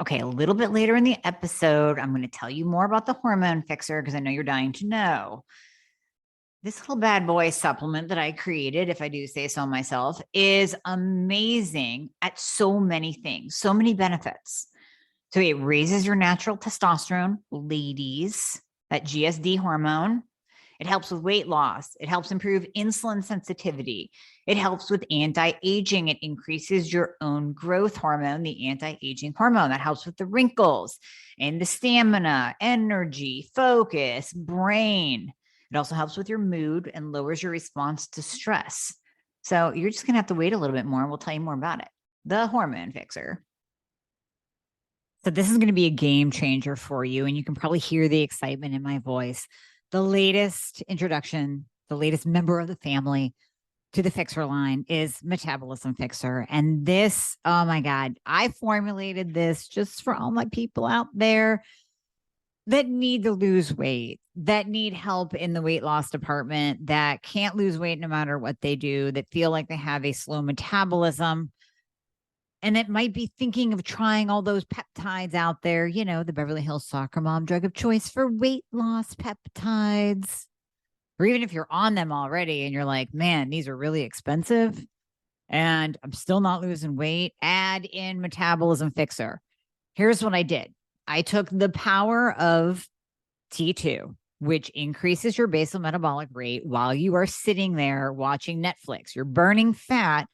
Okay, a little bit later in the episode, I'm going to tell you more about the hormone fixer because I know you're dying to know. This little bad boy supplement that I created, if I do say so myself, is amazing at so many things, so many benefits. So it raises your natural testosterone, ladies, that GSD hormone. It helps with weight loss. It helps improve insulin sensitivity. It helps with anti-aging. It increases your own growth hormone, the anti-aging hormone that helps with the wrinkles and the stamina, energy, focus, brain. It also helps with your mood and lowers your response to stress. So you're just going to have to wait a little bit more. We'll tell you more about it. The hormone fixer. So this is going to be a game changer for you. And you can probably hear the excitement in my voice. The latest introduction, the latest member of the family to the fixer line is Metabolism Fixer. And this, oh my God, I formulated this just for all my people out there that need to lose weight, that need help in the weight loss department, that can't lose weight no matter what they do, that feel like they have a slow metabolism, and that might be thinking of trying all those peptides out there, you know, the Beverly Hills soccer mom drug of choice for weight loss peptides. Or even if you're on them already and you're like, man, these are really expensive and I'm still not losing weight, add in Metabolism Fixer. Here's what I did. I took the power of T2, which increases your basal metabolic rate while you are sitting there watching Netflix. You're burning fat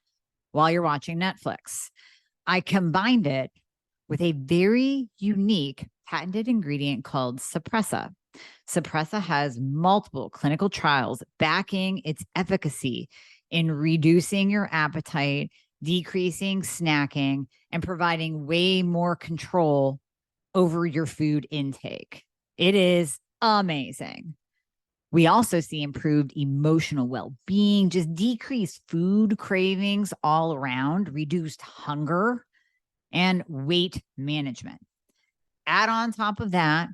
while you're watching Netflix. I combined it with a very unique patented ingredient called Suppressa. Suppressa has multiple clinical trials backing its efficacy in reducing your appetite, decreasing snacking, and providing way more control over your food intake. It is amazing. We also see improved emotional well-being, just decreased food cravings all around, reduced hunger, and weight management. Add on top of that,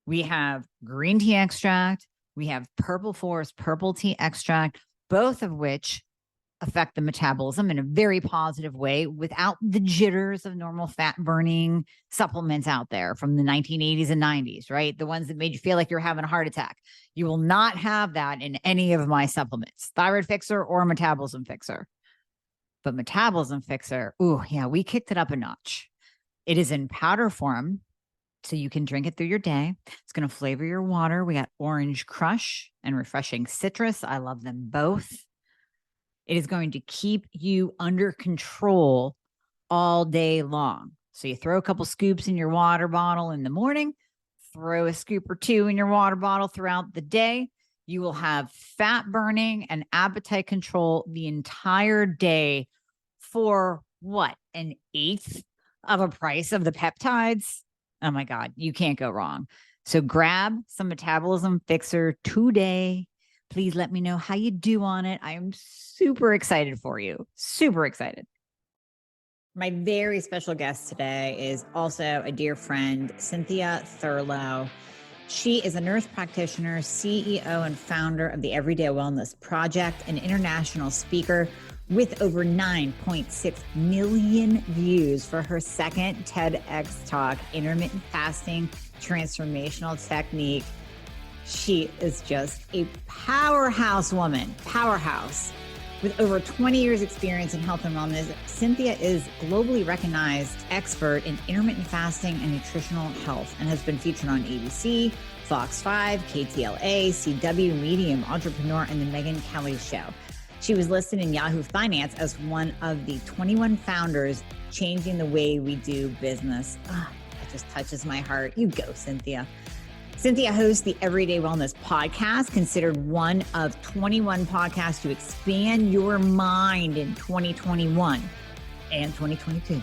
we have green tea extract, we have purple forest purple tea extract, both of which affect the metabolism in a very positive way without the jitters of normal fat burning supplements out there from the 1980s and 90s, right? The ones that made you feel like you're having a heart attack. You will not have that in any of my supplements, Thyroid Fixer or Metabolism Fixer. But Metabolism Fixer, ooh, yeah, we kicked it up a notch. It is in powder form, so you can drink it through your day. It's going to flavor your water. We got Orange Crush and Refreshing Citrus. I love them both. It is going to keep you under control all day long. So you throw a couple scoops in your water bottle in the morning, throw a scoop or two in your water bottle throughout the day. You will have fat burning and appetite control the entire day for what? An eighth of a price of the peptides? Oh my God, you can't go wrong. So grab some Metabolism Fixer today. Please let me know how you do on it. I am super excited for you. Super excited. My very special guest today is also a dear friend, Cynthia Thurlow. She is a nurse practitioner, CEO, and founder of the Everyday Wellness Project, an international speaker with over 9.6 million views for her second TEDx talk, Intermittent Fasting, Transformational Technique. She is just a powerhouse woman, powerhouse. With over 20 years experience in health and wellness, Cynthia is globally recognized expert in intermittent fasting and nutritional health and has been featured on ABC, Fox 5, KTLA, CW, Medium, Entrepreneur, and The Megyn Kelly Show. She was listed in Yahoo Finance as one of the 21 founders changing the way we do business. That just touches my heart. You go, Cynthia. Cynthia hosts the Everyday Wellness Podcast, considered one of 21 podcasts to expand your mind in 2021 and 2022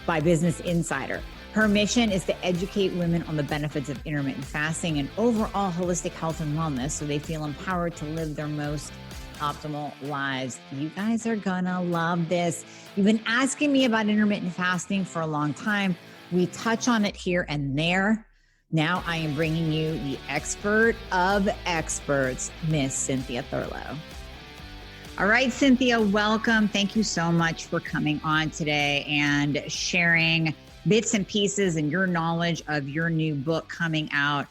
by Business Insider. Her mission is to educate women on the benefits of intermittent fasting and overall holistic health and wellness so they feel empowered to live their most optimal lives. You guys are gonna love this. You've been asking me about intermittent fasting for a long time. We touch on it here and there. Now I am bringing you the expert of experts, Miss Cynthia Thurlow. All right, Cynthia, welcome. Thank you so much for coming on today and sharing bits and pieces and your knowledge of your new book coming out.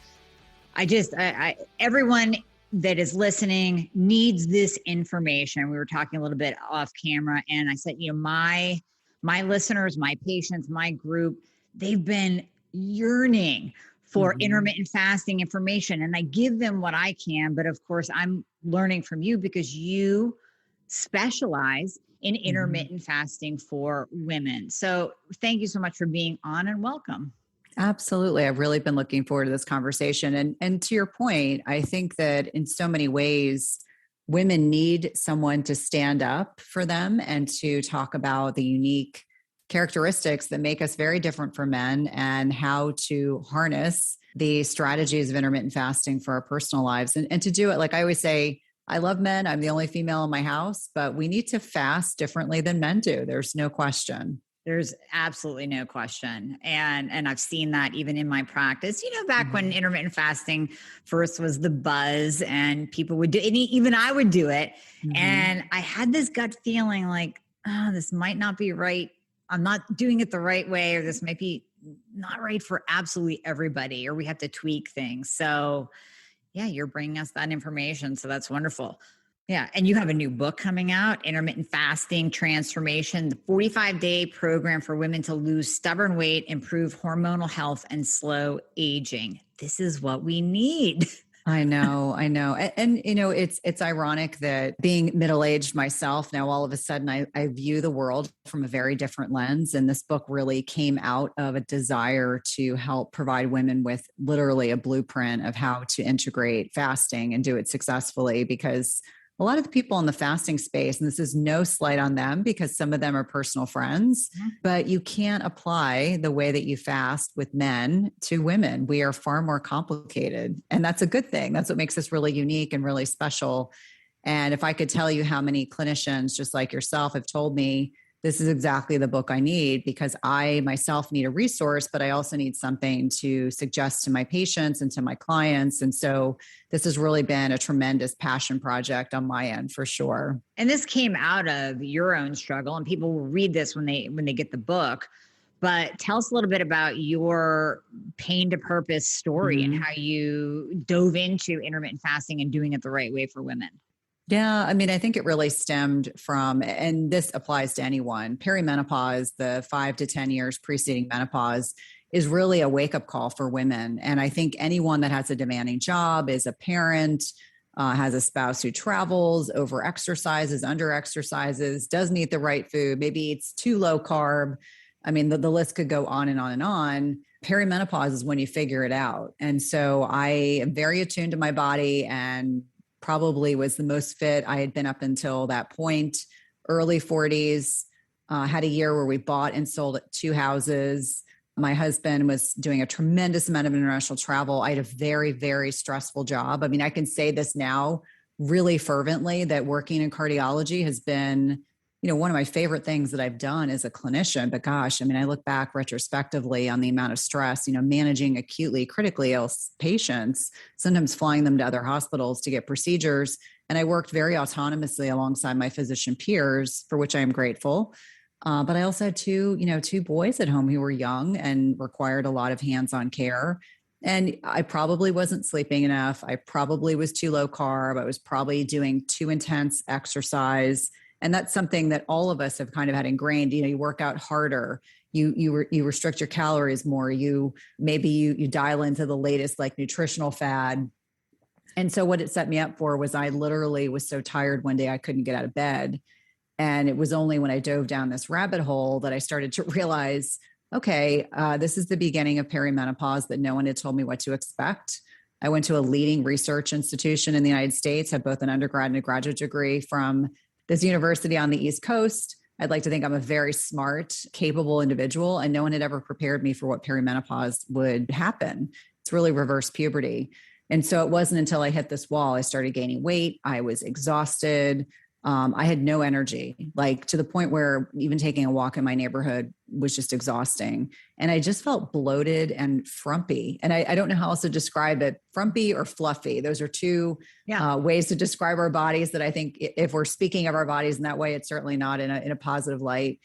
Everyone that is listening needs this information. We were talking a little bit off camera, and I said, my listeners, my patients, my group, they've been yearning for intermittent fasting information, and I give them what I can. But of course, I'm learning from you because you specialize in intermittent fasting for women. So thank you so much for being on, and welcome. Absolutely. I've really been looking forward to this conversation. And to your point, I think that in so many ways, women need someone to stand up for them and to talk about the unique characteristics that make us very different from men and how to harness the strategies of intermittent fasting for our personal lives. And to do it, like I always say, I love men. I'm the only female in my house, but we need to fast differently than men do. There's no question. There's absolutely no question. And I've seen that even in my practice, back when intermittent fasting first was the buzz and people would do it, and even I would do it. And I had this gut feeling like, oh, this might not be right. I'm not doing it the right way, or this might be not right for absolutely everybody, or we have to tweak things. So yeah, you're bringing us that information. So that's wonderful. Yeah. And you have a new book coming out, Intermittent Fasting Transformation, the 45-day program for women to lose stubborn weight, improve hormonal health, and slow aging. This is what we need. I know. And it's ironic that being middle-aged myself, now all of a sudden I view the world from a very different lens. And this book really came out of a desire to help provide women with literally a blueprint of how to integrate fasting and do it successfully, because a lot of the people in the fasting space, and this is no slight on them because some of them are personal friends, but you can't apply the way that you fast with men to women. We are far more complicated, and that's a good thing. That's what makes us really unique and really special. And if I could tell you how many clinicians just like yourself have told me, this is exactly the book I need, because I myself need a resource, but I also need something to suggest to my patients and to my clients. And so this has really been a tremendous passion project on my end, for sure. And this came out of your own struggle, and people will read this when they get the book. But tell us a little bit about your pain to purpose story and how you dove into intermittent fasting and doing it the right way for women. Yeah, I mean, I think it really stemmed from, and this applies to anyone, perimenopause, the 5 to 10 years preceding menopause, is really a wake-up call for women. And I think anyone that has a demanding job, is a parent, has a spouse who travels, over-exercises, under-exercises, doesn't eat the right food, maybe eats too low carb. I mean, the list could go on and on and on. Perimenopause is when you figure it out. And so I am very attuned to my body, and probably was the most fit I had been up until that point, early 40s, had a year where we bought and sold 2 houses. My husband was doing a tremendous amount of international travel. I had a very, very stressful job. I mean, I can say this now really fervently, that working in cardiology has been, one of my favorite things that I've done as a clinician. But gosh, I mean, I look back retrospectively on the amount of stress, managing acutely, critically ill patients, sometimes flying them to other hospitals to get procedures. And I worked very autonomously alongside my physician peers, for which I am grateful. But I also had two boys at home who were young and required a lot of hands-on care. And I probably wasn't sleeping enough. I probably was too low carb. I was probably doing too intense exercise. And that's something that all of us have kind of had ingrained. You work out harder, you restrict your calories more, you dial into the latest like nutritional fad. And so what it set me up for was I literally was so tired one day I couldn't get out of bed. And it was only when I dove down this rabbit hole that I started to realize, okay, this is the beginning of perimenopause, that no one had told me what to expect. I went to a leading research institution in the United States, had both an undergrad and a graduate degree from this university on the East Coast. I'd like to think I'm a very smart, capable individual, and no one had ever prepared me for what perimenopause would happen. It's really reverse puberty. And so it wasn't until I hit this wall, I started gaining weight. I was exhausted. I had no energy, like to the point where even taking a walk in my neighborhood was just exhausting. And I just felt bloated and frumpy. And I don't know how else to describe it, frumpy or fluffy. Those are two ways to describe our bodies that I think if we're speaking of our bodies in that way, it's certainly not in a positive light.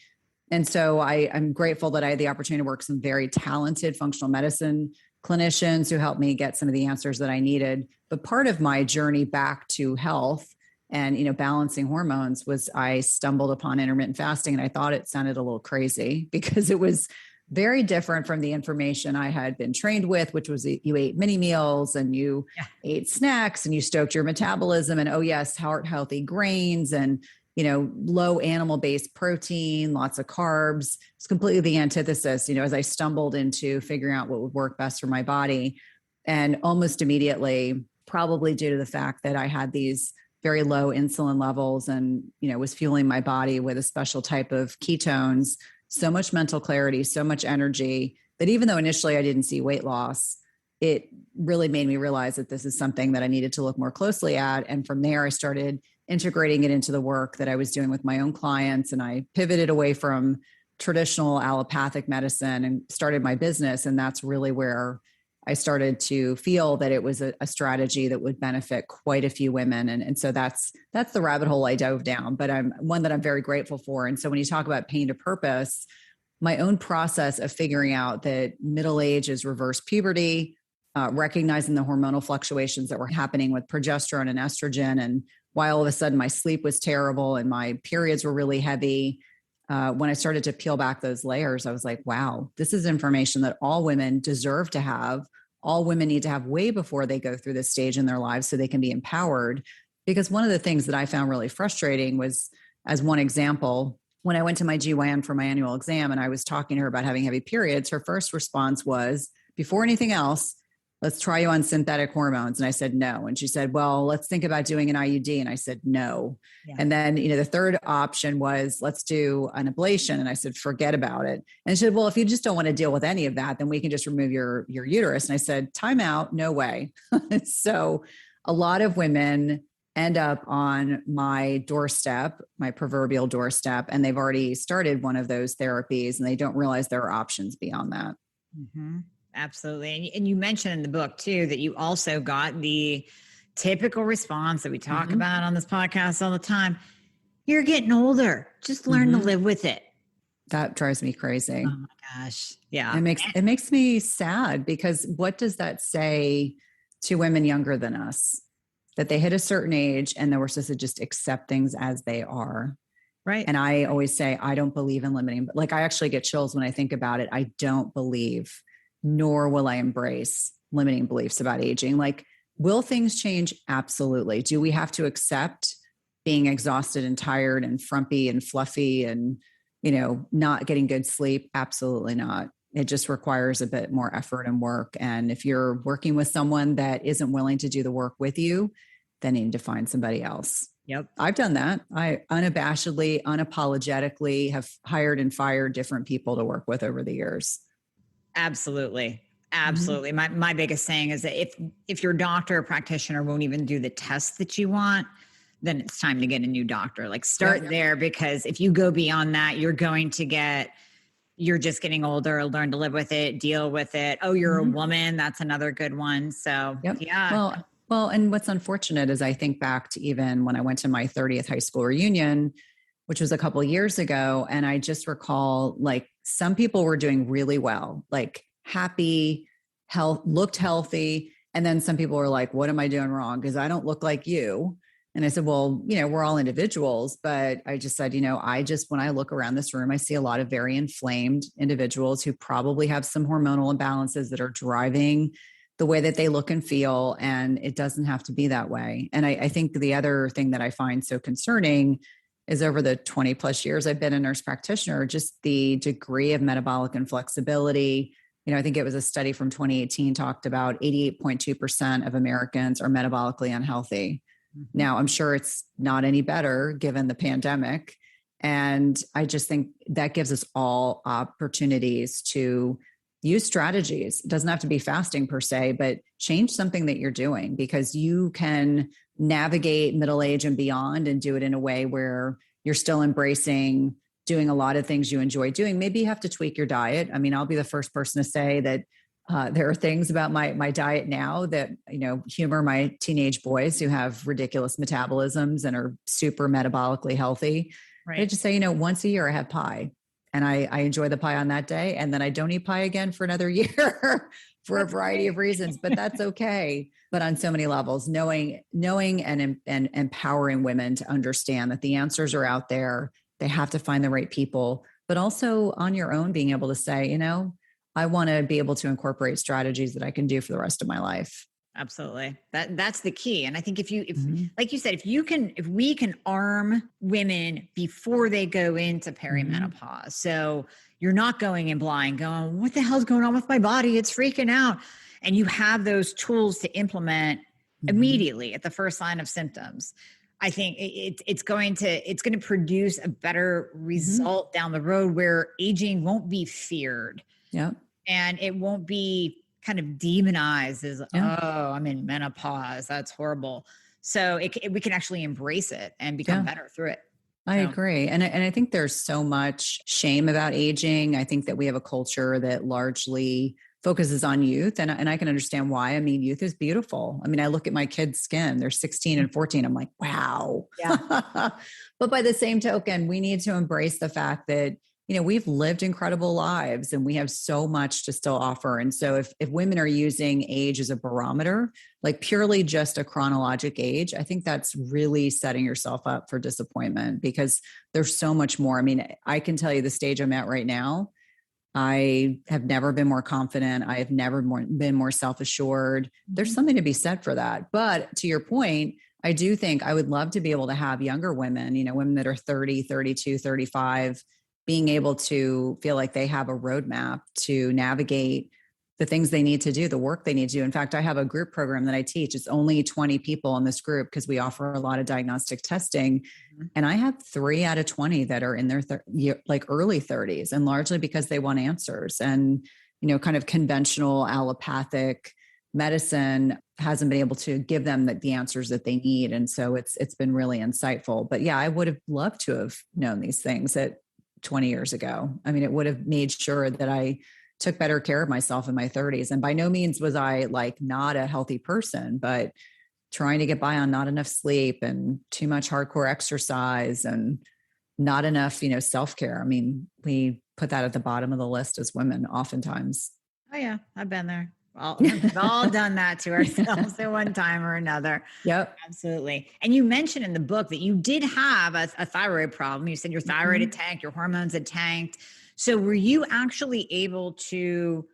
And so I'm grateful that I had the opportunity to work with some very talented functional medicine clinicians who helped me get some of the answers that I needed. But part of my journey back to health and, balancing hormones was I stumbled upon intermittent fasting, and I thought it sounded a little crazy because it was very different from the information I had been trained with, which was you ate mini meals and you ate snacks and you stoked your metabolism and, oh yes, heart healthy grains and, low animal-based protein, lots of carbs. It's completely the antithesis, as I stumbled into figuring out what would work best for my body. And almost immediately, probably due to the fact that I had these very low insulin levels and, was fueling my body with a special type of ketones, so much mental clarity, so much energy that even though initially I didn't see weight loss, it really made me realize that this is something that I needed to look more closely at. And from there, I started integrating it into the work that I was doing with my own clients. And I pivoted away from traditional allopathic medicine and started my business. And that's really where I started to feel that it was a strategy that would benefit quite a few women. And so that's the rabbit hole I dove down, but I'm one that I'm very grateful for. And so when you talk about pain to purpose, my own process of figuring out that middle age is reverse puberty, recognizing the hormonal fluctuations that were happening with progesterone and estrogen, and why all of a sudden my sleep was terrible and my periods were really heavy. When I started to peel back those layers, I was like, wow, this is information that all women deserve to have. All women need to have way before they go through this stage in their lives so they can be empowered. Because one of the things that I found really frustrating was, as one example, when I went to my GYN for my annual exam and I was talking to her about having heavy periods, her first response was, before anything else, let's try you on synthetic hormones. And I said, no. And she said, well, let's think about doing an IUD. And I said, no. Yeah. And then, the third option was, let's do an ablation. And I said, forget about it. And she said, well, if you just don't want to deal with any of that, then we can just remove your uterus. And I said, time out, no way. So a lot of women end up on my doorstep, my proverbial doorstep, and they've already started one of those therapies and they don't realize there are options beyond that. Mm-hmm. Absolutely. And you mentioned in the book too, that you also got the typical response that we talk about on this podcast all the time. You're getting older. Just learn to live with it. That drives me crazy. Oh my gosh. Yeah. It makes me sad because what does that say to women younger than us? That they hit a certain age and then we're supposed to just accept things as they are. Right. And I always say, I don't believe in limiting, but I actually get chills when I think about it. I don't believe, nor will I embrace limiting beliefs about aging. Will things change? Absolutely. Do we have to accept being exhausted and tired and frumpy and fluffy and, not getting good sleep? Absolutely not. It just requires a bit more effort and work. And if you're working with someone that isn't willing to do the work with you, then you need to find somebody else. Yep. I've done that. I unabashedly, unapologetically have hired and fired different people to work with over the years. Absolutely. Absolutely. My biggest saying is that if your doctor or practitioner won't even do the test that you want, then it's time to get a new doctor. Start there, because if you go beyond that, you're just getting older, learn to live with it, deal with it. Oh, you're a woman. That's another good one. So yeah. Well, and what's unfortunate is I think back to even when I went to my 30th high school reunion, which was a couple of years ago. And I just recall some people were doing really well, happy, looked healthy. And then some people were like, what am I doing wrong? Because I don't look like you. And I said, well, we're all individuals, but I just said, when I look around this room, I see a lot of very inflamed individuals who probably have some hormonal imbalances that are driving the way that they look and feel. And it doesn't have to be that way. And I think the other thing that I find so concerning is over the 20 plus years I've been a nurse practitioner, just the degree of metabolic inflexibility. I think it was a study from 2018 talked about 88.2% of Americans are metabolically unhealthy. Now, I'm sure it's not any better given the pandemic. And I just think that gives us all opportunities to use strategies. It doesn't have to be fasting per se, but change something that you're doing, because you can navigate middle age and beyond and do it in a way where you're still embracing doing a lot of things you enjoy doing. Maybe you have to tweak your diet. I mean, I'll be the first person to say that there are things about my diet now that, humor my teenage boys who have ridiculous metabolisms and are super metabolically healthy. Right. I just say, once a year I have pie and I enjoy the pie on that day. And then I don't eat pie again for another year for a variety of reasons, but that's okay. But on so many levels, knowing and empowering women to understand that the answers are out there. They have to find the right people, but also on your own, being able to say, I want to be able to incorporate strategies that I can do for the rest of my life. Absolutely. That's the key. And I think if like you said, if we can arm women before they go into perimenopause, so you're not going in blind going, what the hell's going on with my body? It's freaking out. And you have those tools to implement immediately at the first sign of symptoms. I think it's going to produce a better result down the road where aging won't be feared. Yeah. And it won't be kind of demonized as, oh, I'm in menopause. That's horrible. So we can actually embrace it and become better through it. I agree. And I think there's so much shame about aging. I think that we have a culture that largely focuses on youth. And I can understand why. I mean, youth is beautiful. I mean, I look at my kids' skin, they're 16 and 14. I'm like, wow. Yeah. But by the same token, we need to embrace the fact that, we've lived incredible lives and we have so much to still offer. And so if women are using age as a barometer, like purely just a chronologic age, I think that's really setting yourself up for disappointment because there's so much more. I mean, I can tell you the stage I'm at right now. I have never been more confident. I have never been more self-assured. There's something to be said for that. But to your point, I do think I would love to be able to have younger women, women that are 30, 32, 35, being able to feel like they have a roadmap to navigate the things they need to do, the work they need to do. In fact, I have a group program that I teach. It's only 20 people in this group because we offer a lot of diagnostic testing. And I have 3 out of 20 that are in their early 30s, and largely because they want answers. And, kind of conventional allopathic medicine hasn't been able to give them the answers that they need. And so it's been really insightful. But yeah, I would have loved to have known these things at 20 years ago. I mean, it would have made sure that I took better care of myself in my 30s. And by no means was I not a healthy person, but trying to get by on not enough sleep and too much hardcore exercise and not enough, self-care. I mean, we put that at the bottom of the list as women oftentimes. Oh yeah, I've been there. We've all done that to ourselves at one time or another. Yep. Absolutely. And you mentioned in the book that you did have a thyroid problem. You said your thyroid had tanked, your hormones had tanked. So were you actually able to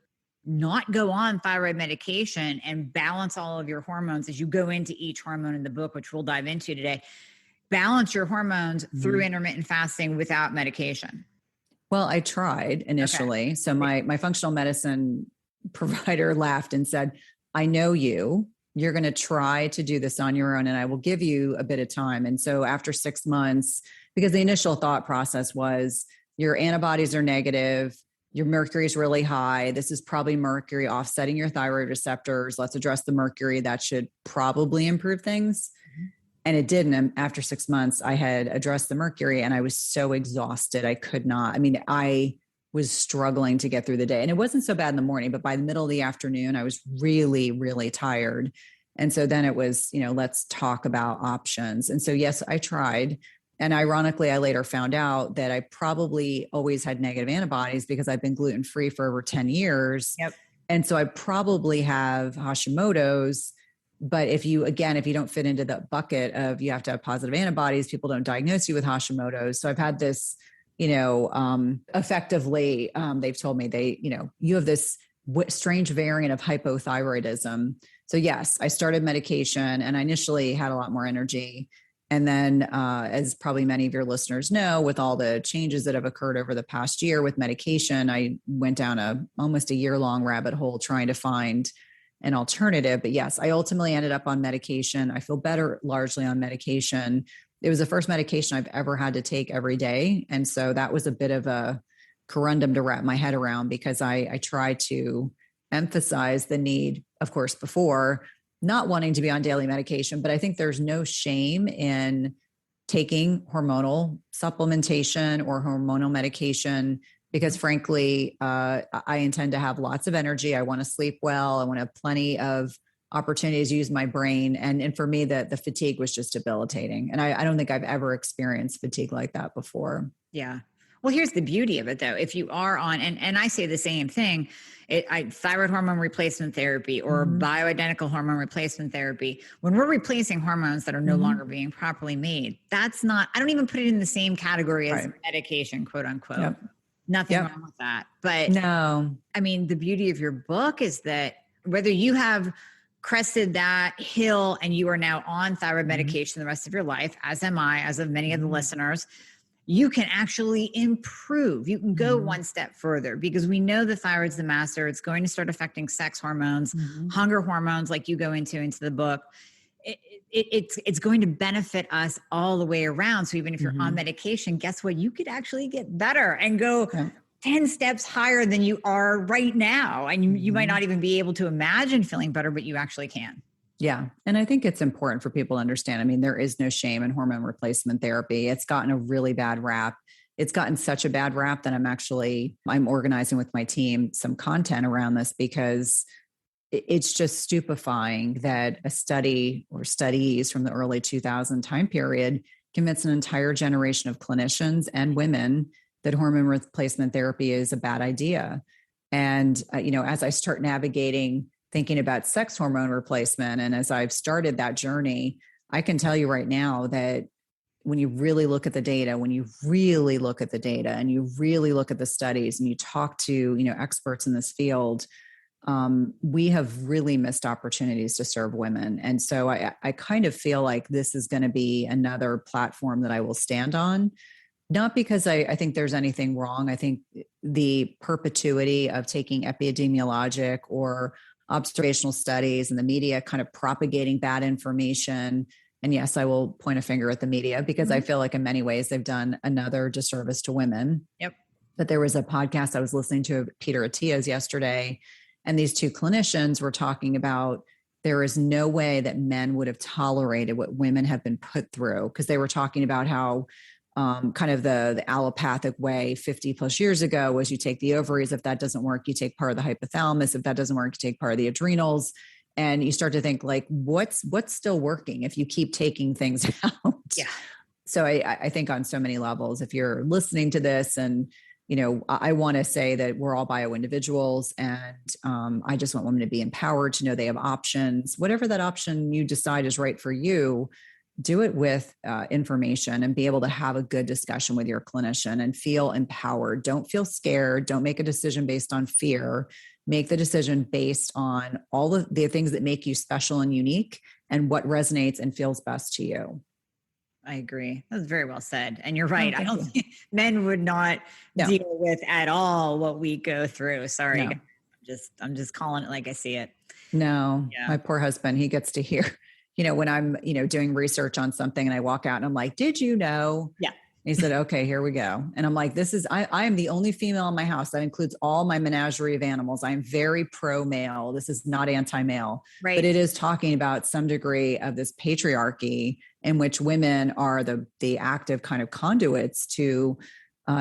not go on thyroid medication and balance all of your hormones as you go into each hormone in the book, which we'll dive into today, balance your hormones through intermittent fasting without medication? Well, I tried initially. Okay. So my functional medicine provider laughed and said, I know you're going to try to do this on your own and I will give you a bit of time. And so after 6 months, because the initial thought process was your antibodies are negative, your mercury is really high. This is probably mercury offsetting your thyroid receptors. Let's address the mercury. That should probably improve things. And it didn't. And after 6 months, I had addressed the mercury and I was so exhausted. I could not. I mean, I was struggling to get through the day. And it wasn't so bad in the morning, but by the middle of the afternoon, I was really, really tired. And so then it was, let's talk about options. And so, yes, I tried. And ironically, I later found out that I probably always had negative antibodies because I've been gluten-free for over 10 years. Yep. And so I probably have Hashimoto's. But if you don't fit into the bucket of you have to have positive antibodies, people don't diagnose you with Hashimoto's. So I've had this, effectively, they've told me you have this strange variant of hypothyroidism. So yes, I started medication and I initially had a lot more energy. And then, as probably many of your listeners know, with all the changes that have occurred over the past year with medication, I went down almost a year-long rabbit hole trying to find an alternative. But yes, I ultimately ended up on medication. I feel better largely on medication. It was the first medication I've ever had to take every day. And so that was a bit of a corundum to wrap my head around because I try to emphasize the need, of course, before not wanting to be on daily medication, but I think there's no shame in taking hormonal supplementation or hormonal medication because frankly, I intend to have lots of energy. I want to sleep well. I want to have plenty of opportunities to use my brain. And for me, the fatigue was just debilitating. And I don't think I've ever experienced fatigue like that before. Yeah. Well, here's the beauty of it though. If you are on, and I say the same thing, thyroid hormone replacement therapy or bioidentical hormone replacement therapy, when we're replacing hormones that are no longer being properly made, that's not, I don't even put it in the same category as medication, quote unquote. Yep. Nothing wrong with that. But no, I mean, the beauty of your book is that whether you have crested that hill and you are now on thyroid medication the rest of your life, as am I, as of many of the listeners, you can actually improve. You can go one step further because we know the thyroid's the master. It's going to start affecting sex hormones, hunger hormones, like you go into the book. It's going to benefit us all the way around. So even if you're on medication, guess what? You could actually get better and go 10 steps higher than you are right now. And you might not even be able to imagine feeling better, but you actually can. Yeah. And I think it's important for people to understand. I mean, there is no shame in hormone replacement therapy. It's gotten a really bad rap. It's gotten such a bad rap that I'm organizing with my team some content around this because it's just stupefying that a study or studies from the early 2000 time period convinced an entire generation of clinicians and women that hormone replacement therapy is a bad idea. And, as I start navigating thinking about sex hormone replacement, and as I've started that journey, I can tell you right now that when you really look at the data, and you really look at the studies and you talk to, experts in this field, we have really missed opportunities to serve women. And so I kind of feel like this is going to be another platform that I will stand on. Not because I think there's anything wrong. I think the perpetuity of taking epidemiologic or observational studies and the media kind of propagating bad information. And yes, I will point a finger at the media because I feel like in many ways they've done another disservice to women. Yep. But there was a podcast I was listening to, Peter Attia's yesterday, and these two clinicians were talking about there is no way that men would have tolerated what women have been put through, because they were talking about how kind of the allopathic way 50 plus years ago was you take the ovaries. If that doesn't work, you take part of the hypothalamus. If that doesn't work, you take part of the adrenals. And you start to think like, what's still working if you keep taking things out? Yeah. So I think on so many levels, if you're listening to this and, I want to say that we're all bio individuals, and I just want women to be empowered to know they have options. Whatever that option you decide is right for you, do it with information and be able to have a good discussion with your clinician and feel empowered. Don't feel scared. Don't make a decision based on fear. Make the decision based on all of the things that make you special and unique and what resonates and feels best to you. I agree. That was very well said. And you're right. I don't think men would not deal with at all what we go through. Sorry. No. I'm just calling it like I see it. No, my poor husband, he gets to hear, when I'm, doing research on something and I walk out and I'm like, did you know? Yeah. He said, okay, here we go. And I'm like, I am the only female in my house. That includes all my menagerie of animals. I'm very pro male. This is not anti-male, right? But it is talking about some degree of this patriarchy in which women are the active kind of conduits to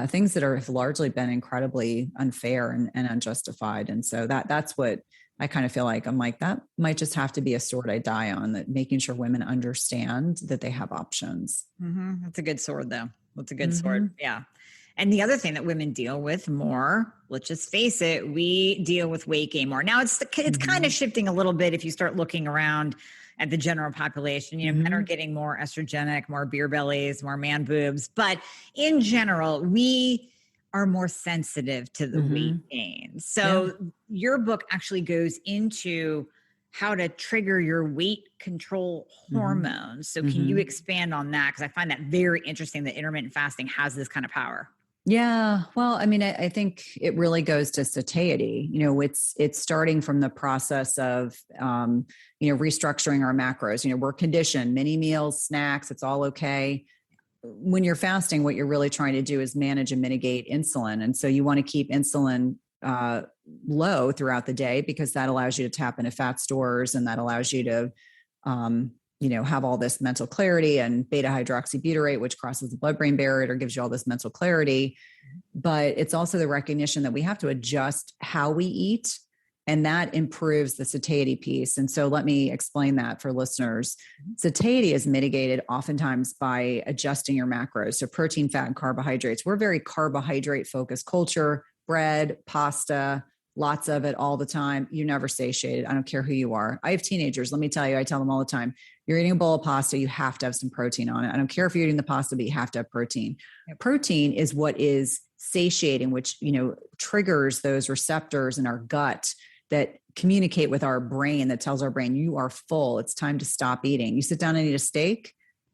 things that have largely been incredibly unfair and unjustified. And so that's what I kind of feel like. I'm like, that might just have to be a sword I die on, that making sure women understand that they have options. Mm-hmm. That's a good sword though. That's a good sword. Yeah. And the other thing that women deal with more, let's just face it, we deal with weight gain more. Now it's kind of shifting a little bit if you start looking around at the general population. Men are getting more estrogenic, more beer bellies, more man boobs. But in general, we are more sensitive to the weight gain. So your book actually goes into how to trigger your weight control hormones. So can you expand on that? Because I find that very interesting that intermittent fasting has this kind of power. Yeah. Well, I mean, I think it really goes to satiety. It's starting from the process of, restructuring our macros. We're conditioned, mini meals, snacks, it's all okay. When you're fasting, what you're really trying to do is manage and mitigate insulin. And so you want to keep insulin low throughout the day, because that allows you to tap into fat stores, and that allows you to, have all this mental clarity, and beta hydroxybutyrate, which crosses the blood-brain barrier, gives you all this mental clarity. But it's also the recognition that we have to adjust how we eat, and that improves the satiety piece. And so let me explain that for listeners. Satiety is mitigated oftentimes by adjusting your macros. So protein, fat, and carbohydrates. We're a very carbohydrate focused culture, bread, pasta, lots of it all the time. You're never satiated. I don't care who you are. I have teenagers. Let me tell you, I tell them all the time, you're eating a bowl of pasta, you have to have some protein on it. I don't care if you're eating the pasta, but you have to have protein. Protein is what is satiating, which, triggers those receptors in our gut that communicate with our brain, that tells our brain, you are full. It's time to stop eating. You sit down and eat a steak.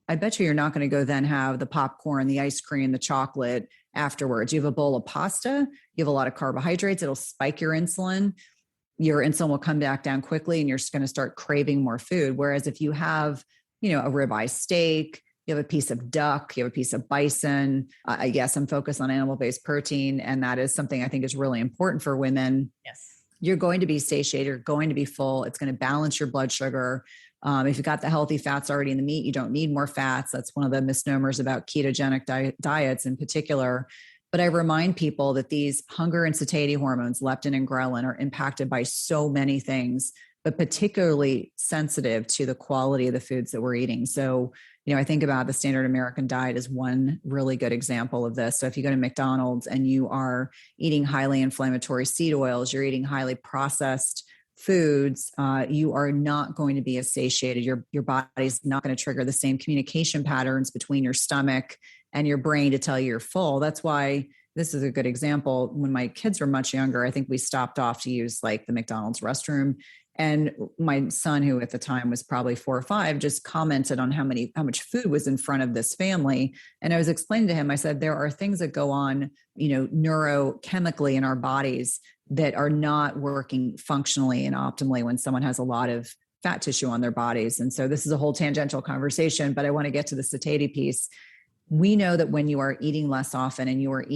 I bet you're not going to go then have the popcorn, the ice cream, the chocolate afterwards. You have a bowl of pasta, you have a lot of carbohydrates. It'll spike your insulin. Your insulin will come back down quickly, and you're just going to start craving more food. Whereas if you have, a ribeye steak, you have a piece of duck, you have a piece of bison. I guess I'm focused on animal-based protein. And that is something I think is really important for women. Yes. You're going to be satiated, you're going to be full. It's going to balance your blood sugar. If you've got the healthy fats already in the meat, you don't need more fats. That's one of the misnomers about ketogenic diets in particular. But I remind people that these hunger and satiety hormones, leptin and ghrelin, are impacted by so many things, but particularly sensitive to the quality of the foods that we're eating. So, I think about the standard American diet as one really good example of this. So if you go to McDonald's and you are eating highly inflammatory seed oils, you're eating highly processed foods, you are not going to be as satiated. Your body's not going to trigger the same communication patterns between your stomach and your brain to tell you you're full. That's why this is a good example. When my kids were much younger, I think we stopped off to use like the McDonald's restroom. And my son, who at the time was probably 4 or 5, just commented on how much food was in front of this family. And I was explaining to him, I said, there are things that go on, neurochemically in our bodies that are not working functionally and optimally when someone has a lot of fat tissue on their bodies. And so this is a whole tangential conversation, but I want to get to the satiety piece. We know that when you are eating less often and you are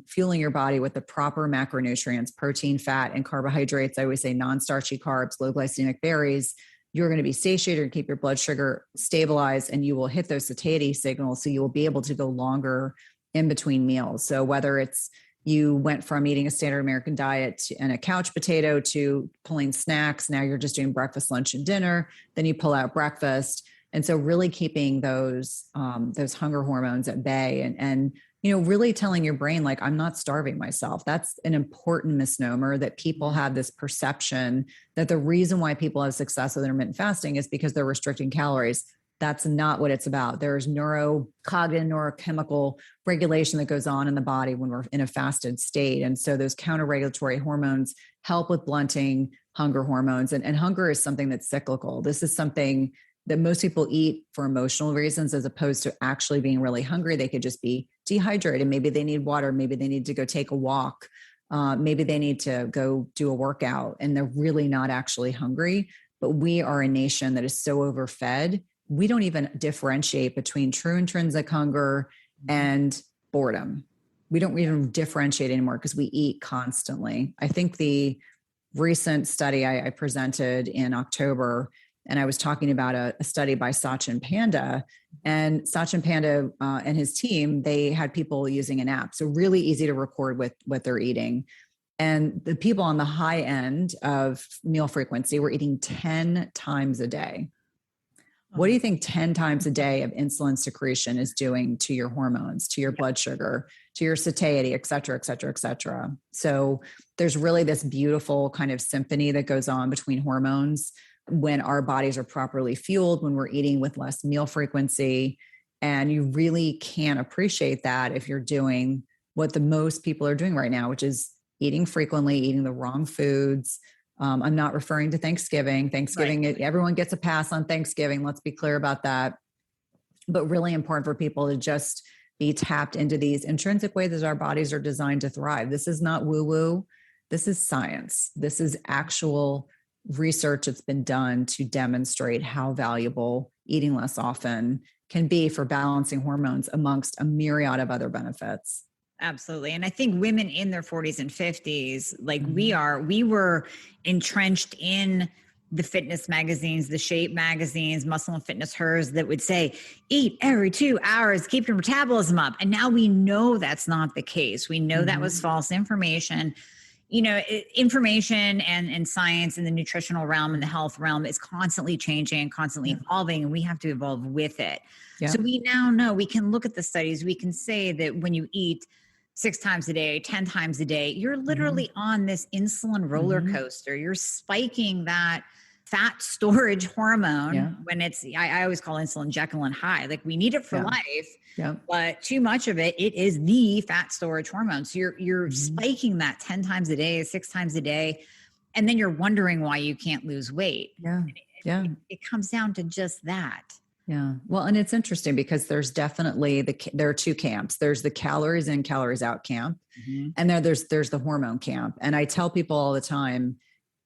fueling your body with the proper macronutrients, protein, fat, and carbohydrates, I always say non-starchy carbs, low glycemic berries, you're going to be satiated and keep your blood sugar stabilized, and you will hit those satiety signals. So you will be able to go longer in between meals. So whether it's you went from eating a standard American diet and a couch potato to pulling snacks, now you're just doing breakfast, lunch, and dinner, then you pull out breakfast. And so really keeping those hunger hormones at bay and really telling your brain, like, I'm not starving myself. That's an important misnomer, that people have this perception that the reason why people have success with intermittent fasting is because they're restricting calories. That's not what it's about. There's neurochemical regulation that goes on in the body when we're in a fasted state. And so those counter-regulatory hormones help with blunting hunger hormones. And hunger is something that's cyclical. This is something that most people eat for emotional reasons, as opposed to actually being really hungry. They could just be dehydrated. Maybe they need water. Maybe they need to go take a walk. Maybe they need to go do a workout, and they're really not actually hungry. But we are a nation that is so overfed. We don't even differentiate between true intrinsic hunger and boredom. We don't even differentiate anymore because we eat constantly. I think the recent study I presented in October, and I was talking about a study by Sachin Panda, and Sachin Panda and his team, they had people using an app. So really easy to record with what they're eating. And the people on the high end of meal frequency were eating 10 times a day. What do you think 10 times a day of insulin secretion is doing to your hormones, to your blood sugar, to your satiety, et cetera, et cetera, et cetera? So there's really this beautiful kind of symphony that goes on between hormones when our bodies are properly fueled, when we're eating with less meal frequency. And you really can't appreciate that if you're doing what the most people are doing right now, which is eating frequently, eating the wrong foods. I'm not referring to Thanksgiving. Right. Everyone gets a pass on Thanksgiving. Let's be clear about that. But really important for people to just be tapped into these intrinsic ways that our bodies are designed to thrive. This is not woo-woo. This is science. This is actual research that's been done to demonstrate how valuable eating less often can be for balancing hormones amongst a myriad of other benefits. Absolutely. And I think women in their 40s and 50s, like Mm-hmm. we were entrenched in the fitness magazines, the shape magazines, Muscle and Fitness Hers that would say, eat every 2 hours, keep your metabolism up. And now we know that's not the case. We know that was Mm-hmm. false information. Information and science in the nutritional realm and the health realm is constantly changing and constantly Yeah. evolving, and we have to evolve with it. Yeah. So we now know, we can look at the studies, we can say that when you eat 6 times a day, 10 times a day, you're Mm-hmm. literally on this insulin roller Mm-hmm. coaster. You're spiking that fat storage Yeah. hormone when I always call insulin Jekyll and Hyde. Like we need it for Yeah. life, Yeah. but too much of it is the fat storage hormone. So you're Mm-hmm. spiking that 10 times a day, 6 times a day, and then you're wondering why you can't lose weight. Yeah. Yeah. It comes down to just that. Yeah. Well, and it's interesting because there's definitely there are two camps. There's the calories in, calories out camp. Mm-hmm. And there's the hormone camp. And I tell people all the time,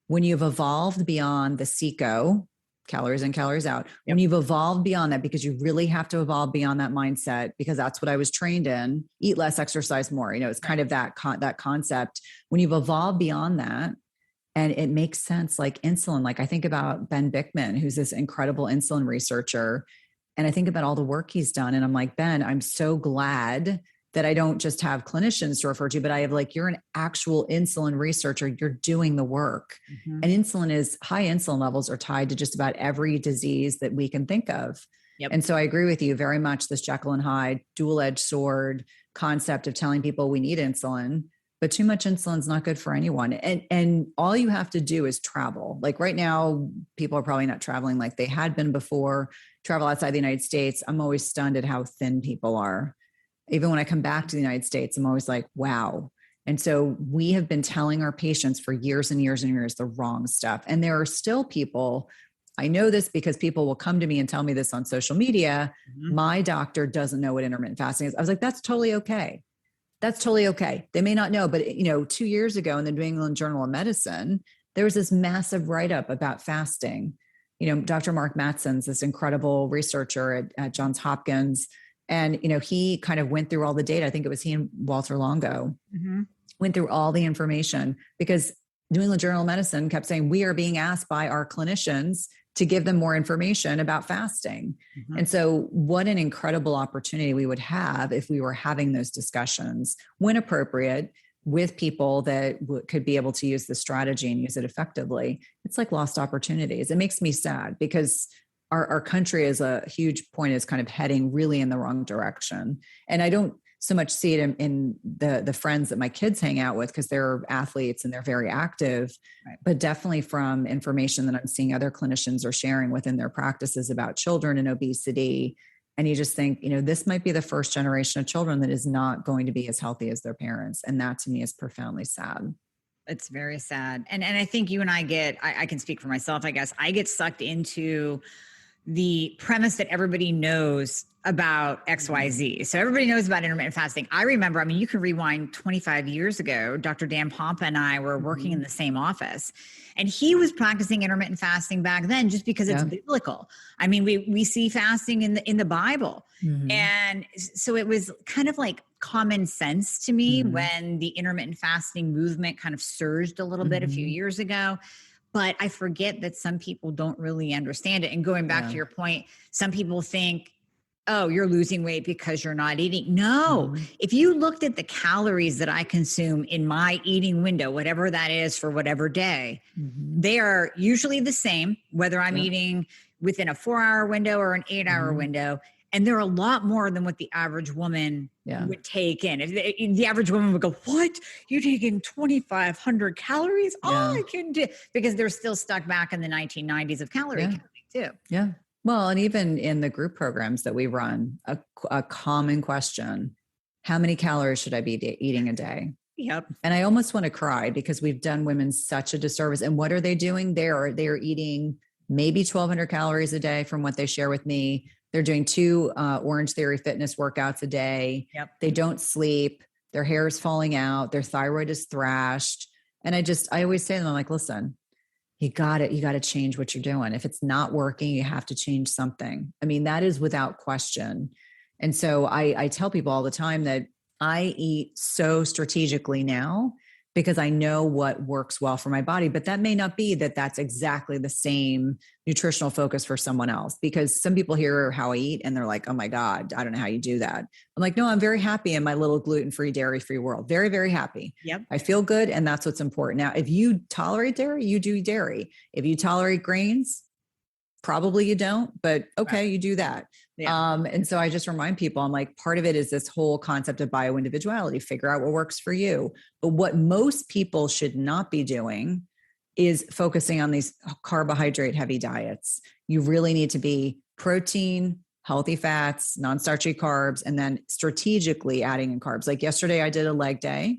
when you've evolved beyond the CECO, calories in, calories out, when you've evolved beyond that, because you really have to evolve beyond that mindset, because that's what I was trained in, eat less, exercise more. It's kind of that concept. When you've evolved beyond that, and it makes sense, like insulin, like I think about Ben Bickman, who's this incredible insulin researcher. And I think about all the work he's done. And I'm like, Ben, I'm so glad that I don't just have clinicians to refer to, but I have you're an actual insulin researcher. You're doing the work. Mm-hmm. And high insulin levels are tied to just about every disease that we can think of. Yep. And so I agree with you very much, this Jekyll and Hyde dual-edged sword concept of telling people we need insulin, but too much insulin is not good for anyone. And all you have to do is travel. Like right now, people are probably not traveling like they had been before. Travel outside the United States. I'm always stunned at how thin people are. Even when I come back to the United States, I'm always like, wow. And so we have been telling our patients for years and years and years the wrong stuff. And there are still people, I know this because people will come to me and tell me this on social media. Mm-hmm. My doctor doesn't know what intermittent fasting is. I was like, that's totally okay. That's totally okay. They may not know, but 2 years ago in the New England Journal of Medicine, there was this massive write-up about fasting. Dr. Mark Mattson's this incredible researcher at Johns Hopkins. And, he kind of went through all the data. I think it was he and Walter Longo went through all the information, because New England Journal of Medicine kept saying, we are being asked by our clinicians to give them more information about fasting. Mm-hmm. And so what an incredible opportunity we would have if we were having those discussions when appropriate with people that could be able to use the strategy and use it effectively. It's like lost opportunities. It makes me sad because our country as a huge point is kind of heading really in the wrong direction. And I don't so much see it in the friends that my kids hang out with, because they're athletes and they're very active, right, but definitely from information that I'm seeing other clinicians are sharing within their practices about children and obesity. And you just think, this might be the first generation of children that is not going to be as healthy as their parents. And that to me is profoundly sad. It's very sad. And I think you and I can speak for myself, I guess. I get sucked into the premise that everybody knows about XYZ. So everybody knows about intermittent fasting. I remember, you can rewind 25 years ago, Dr. Dan Pompa and I were working in the same office, and he was practicing intermittent fasting back then just because it's biblical. We see fasting in the Bible. Mm-hmm. And so it was kind of like common sense to me when the intermittent fasting movement kind of surged a little bit a few years ago. But I forget that some people don't really understand it. And going back to your point, some people think, oh, you're losing weight because you're not eating. No, if you looked at the calories that I consume in my eating window, whatever that is for whatever day, they are usually the same, whether I'm eating within a 4-hour window or an 8-hour window. And they're a lot more than what the average woman would take in. If the average woman would go, what? You're taking 2,500 calories? Oh, I can do, because they're still stuck back in the 1990s of calorie counting too. Yeah. Well, and even in the group programs that we run, a common question, how many calories should I be eating a day? Yep. And I almost want to cry because we've done women such a disservice. And what are they doing? They're eating maybe 1,200 calories a day from what they share with me. They're doing 2 Orange Theory fitness workouts a day. Yep. They don't sleep. Their hair is falling out. Their thyroid is thrashed. And I always say to them, I'm like, listen, you got to change what you're doing. If it's not working, you have to change something. That is without question. And so I tell people all the time that I eat so strategically now because I know what works well for my body, but that may not be that that's exactly the same nutritional focus for someone else, because some people hear how I eat and they're like, oh my God, I don't know how you do that. I'm like, no, I'm very happy in my little gluten-free, dairy-free world. Very, very happy. Yep. I feel good. And that's what's important. Now, if you tolerate dairy, you do dairy. If you tolerate grains, probably you don't, but okay, you do that. Yeah. And so I just remind people, I'm like, part of it is this whole concept of bio-individuality, figure out what works for you. But what most people should not be doing is focusing on these carbohydrate heavy diets. You really need to be protein, healthy fats, non-starchy carbs, and then strategically adding in carbs. Like yesterday I did a leg day,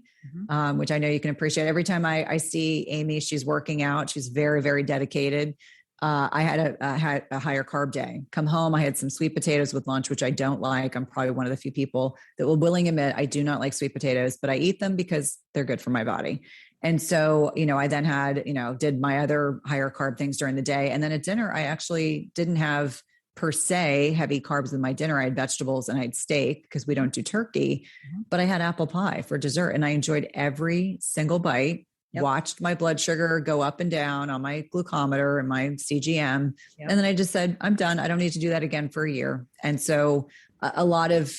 which I know you can appreciate. Every time I see Amie, she's working out. She's very, very dedicated. I had a higher carb day. Come home, I had some sweet potatoes with lunch, which I don't like. I'm probably one of the few people that will willingly admit I do not like sweet potatoes, but I eat them because they're good for my body. And so, I then had, did my other higher carb things during the day. And then at dinner, I actually didn't have per se heavy carbs in my dinner. I had vegetables and I had steak because we don't do turkey, but I had apple pie for dessert and I enjoyed every single bite. Yep. Watched my blood sugar go up and down on my glucometer and my CGM. Yep. And then I just said, I'm done. I don't need to do that again for a year. And so a lot of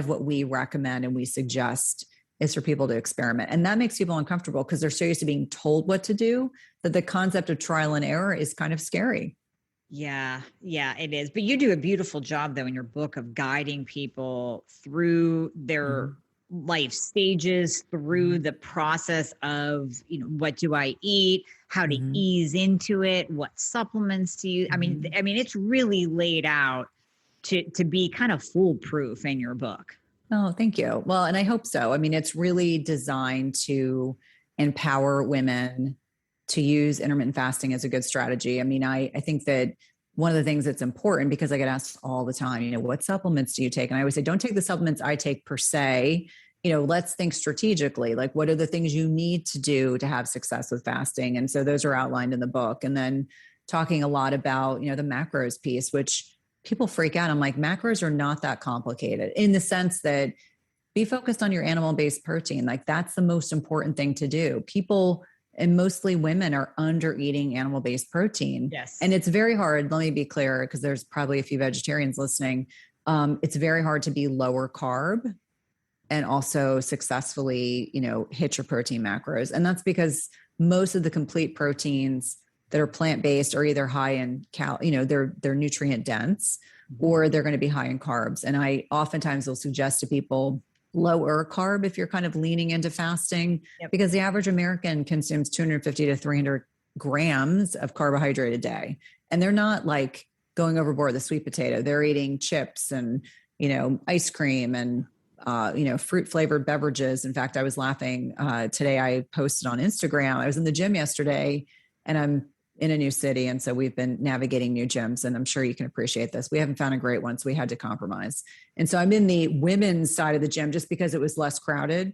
what we recommend and we suggest is for people to experiment. And that makes people uncomfortable because they're so used to being told what to do that the concept of trial and error is kind of scary. Yeah, it is. But you do a beautiful job though in your book of guiding people through their life stages, through the process of, what do I eat, how to ease into it, what supplements to use. I mean, it's really laid out to be kind of foolproof in your book. Oh, thank you. Well, and I hope so. I mean, it's really designed to empower women to use intermittent fasting as a good strategy. I mean, I think that one of the things that's important, because I get asked all the time, what supplements do you take? And I always say, don't take the supplements I take per se. Let's think strategically, like what are the things you need to do to have success with fasting? And so those are outlined in the book. And then talking a lot about, the macros piece, which people freak out. I'm like, macros are not that complicated in the sense that be focused on your animal-based protein. Like that's the most important thing to do. People, and mostly women, are under eating animal-based protein. Yes. And it's very hard. Let me be clear, because there's probably a few vegetarians listening. It's very hard to be lower carb and also successfully, hit your protein macros. And that's because most of the complete proteins that are plant-based are either high in they're nutrient dense, or they're going to be high in carbs. And I oftentimes will suggest to people lower carb if you're kind of leaning into fasting, because the average American consumes 250 to 300 grams of carbohydrate a day. And they're not like going overboard with the sweet potato. They're eating chips and, ice cream and, fruit flavored beverages. In fact, I was laughing today. I posted on Instagram. I was in the gym yesterday and I'm in a new city. And so we've been navigating new gyms, and I'm sure you can appreciate this. We haven't found a great one, so we had to compromise. And so I'm in the women's side of the gym just because it was less crowded.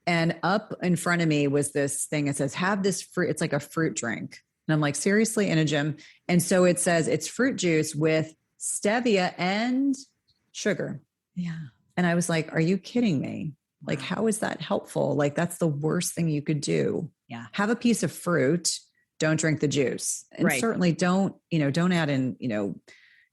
And up in front of me was this thing that says, have this fruit. It's like a fruit drink. And I'm like, seriously, in a gym? And so it says it's fruit juice with stevia and sugar. Yeah. And I was like, are you kidding me? Like, how is that helpful? Like, that's the worst thing you could do. Yeah. Have a piece of fruit. Don't drink the juice. And certainly don't add in,